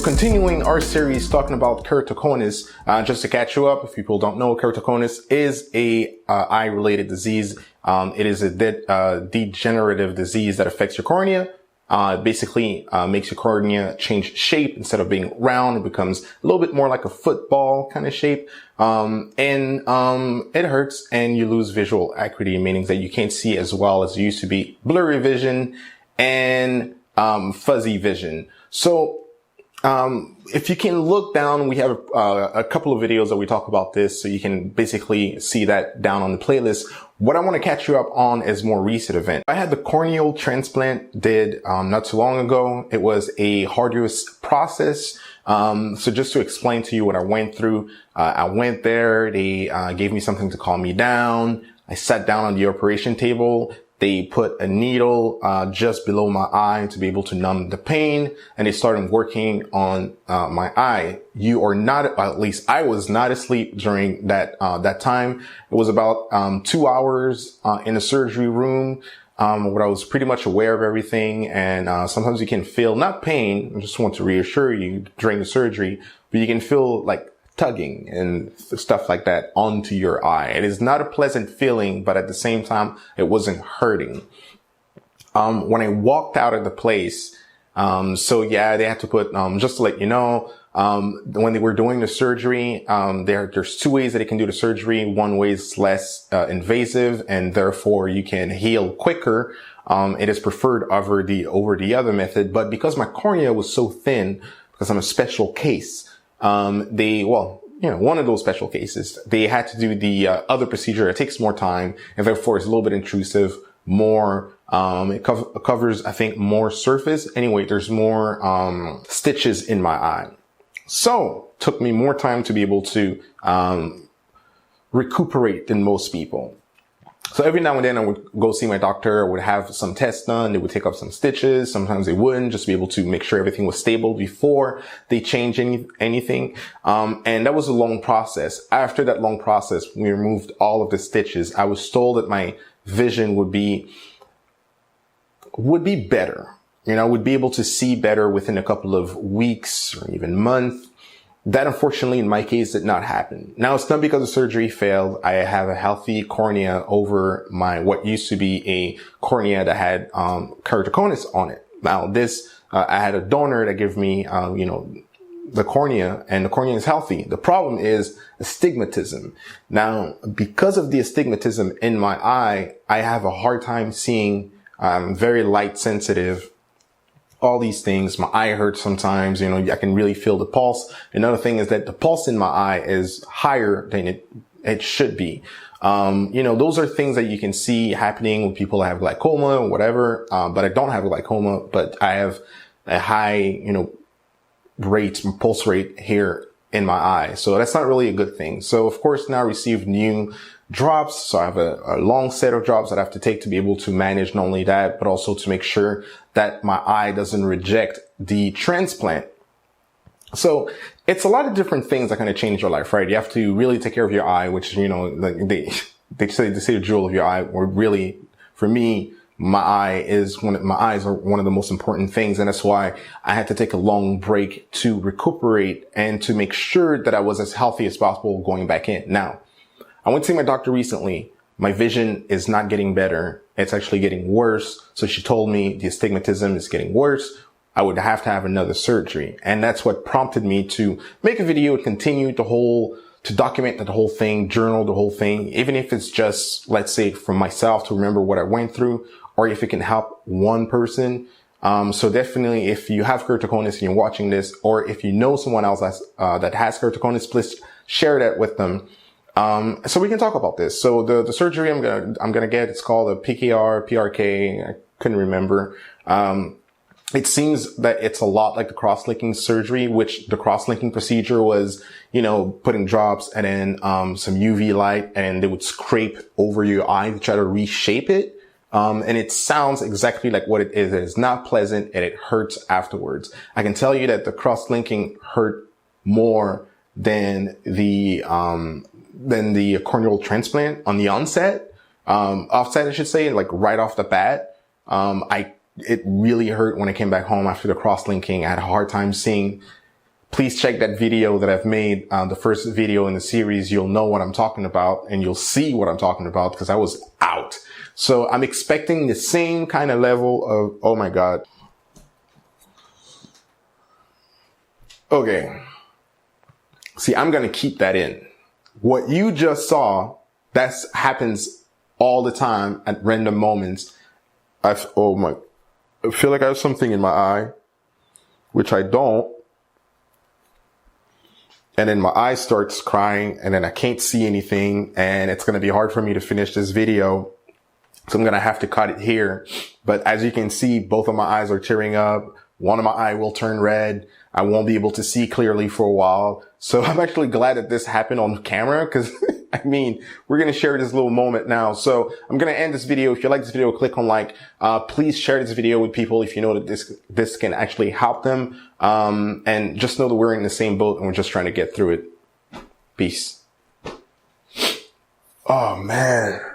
continuing our series talking about keratoconus, just to catch you up, if people don't know, keratoconus is a eye-related disease. It is a degenerative disease that affects your cornea. It basically makes your cornea change shape. Instead of being round, it becomes a little bit more like a football kind of shape. It hurts and you lose visual acuity, meaning that you can't see as well as you used to be. Blurry vision and fuzzy vision. So if you can look down, we have a couple of videos that we talk about this, so you can basically see that down on the playlist. What I want to catch you up on is more recent event. I had the corneal transplant did not too long ago. It was a arduous process. So just to explain to you what I went through, I went there. They gave me something to calm me down. I sat down on the operation table. They put a needle just below my eye to be able to numb the pain, and they started working on my eye. You are not, at least I was not asleep during that time. It was about 2 hours in the surgery room, where I was pretty much aware of everything. And sometimes you can feel not pain. I just want to reassure you during the surgery, but you can feel like tugging and stuff like that onto your eye. It is not a pleasant feeling, but at the same time, it wasn't hurting. When I walked out of the place, so yeah, they had to put, just to let you know, when they were doing the surgery, there's two ways that they can do the surgery. One way is less invasive, and therefore you can heal quicker. It is preferred over the other method, but because my cornea was so thin, because I'm a special case, one of those special cases, they had to do the other procedure. It takes more time, and therefore it's a little bit intrusive, more, it covers, I think, more surface. Anyway, there's more stitches in my eye. So took me more time to be able to recuperate than most people. So every now and then I would go see my doctor. I would have some tests done. They would take up some stitches. Sometimes they wouldn't, just be able to make sure everything was stable before they change anything. And that was a long process. After that long process, we removed all of the stitches. I was told that my vision would be better. Would be able to see better within a couple of weeks or even months. That, unfortunately, in my case, did not happen. Now, it's not because the surgery failed. I have a healthy cornea over what used to be a cornea that had keratoconus on it. Now, I had a donor that gave me, the cornea, and the cornea is healthy. The problem is astigmatism. Now, because of the astigmatism in my eye, I have a hard time seeing. I'm very light sensitive. All these things. My eye hurts sometimes, I can really feel the pulse. Another thing is that the pulse in my eye is higher than it should be. Those are things that you can see happening when people have glaucoma or whatever. But I don't have glaucoma, but I have a high, pulse rate here in my eye. So that's not really a good thing. So of course now I received new drops. So I have a long set of drops that I have to take to be able to manage not only that, but also to make sure that my eye doesn't reject the transplant. So it's a lot of different things that kind of change your life, right? You have to really take care of your eye, which, they say the jewel of your eye, or really, for me, my eyes are one of the most important things. And that's why I had to take a long break to recuperate and to make sure that I was as healthy as possible going back in. Now, I went to see my doctor recently. My vision is not getting better. It's actually getting worse. So she told me the astigmatism is getting worse. I would have to have another surgery. And that's what prompted me to make a video and continue to document the whole thing, journal the whole thing, even if it's just, let's say, for myself to remember what I went through, or if it can help one person. So definitely, if you have keratoconus and you're watching this, or if you know someone else that has keratoconus, please share that with them. So we can talk about this. So the surgery I'm gonna get, it's called a PRK. I couldn't remember. It seems that it's a lot like the cross-linking surgery, which the cross-linking procedure was, putting drops and then, some UV light, and they would scrape over your eye to try to reshape it. And it sounds exactly like what it is. It is not pleasant and it hurts afterwards. I can tell you that the cross-linking hurt more than the corneal transplant on the offset, I should say, like right off the bat. It really hurt when I came back home after the cross-linking. I had a hard time seeing please check that video that I've made, the first video in the series. You'll know what I'm talking about and you'll see what I'm talking about because I was out. So I'm expecting the same kind of level of, oh my God. Okay. See, I'm going to keep that in. What you just saw, that happens all the time at random moments. I feel like I have something in my eye, which I don't. And then my eye starts crying and then I can't see anything and it's going to be hard for me to finish this video. So I'm going to have to cut it here. But as you can see, both of my eyes are tearing up. One of my eye will turn red. I won't be able to see clearly for a while. So I'm actually glad that this happened on camera because I mean, we're going to share this little moment now. So I'm going to end this video. If you like this video, click on like. Please share this video with people if you know that this can actually help them. And just know that we're in the same boat and we're just trying to get through it. Peace. Oh man.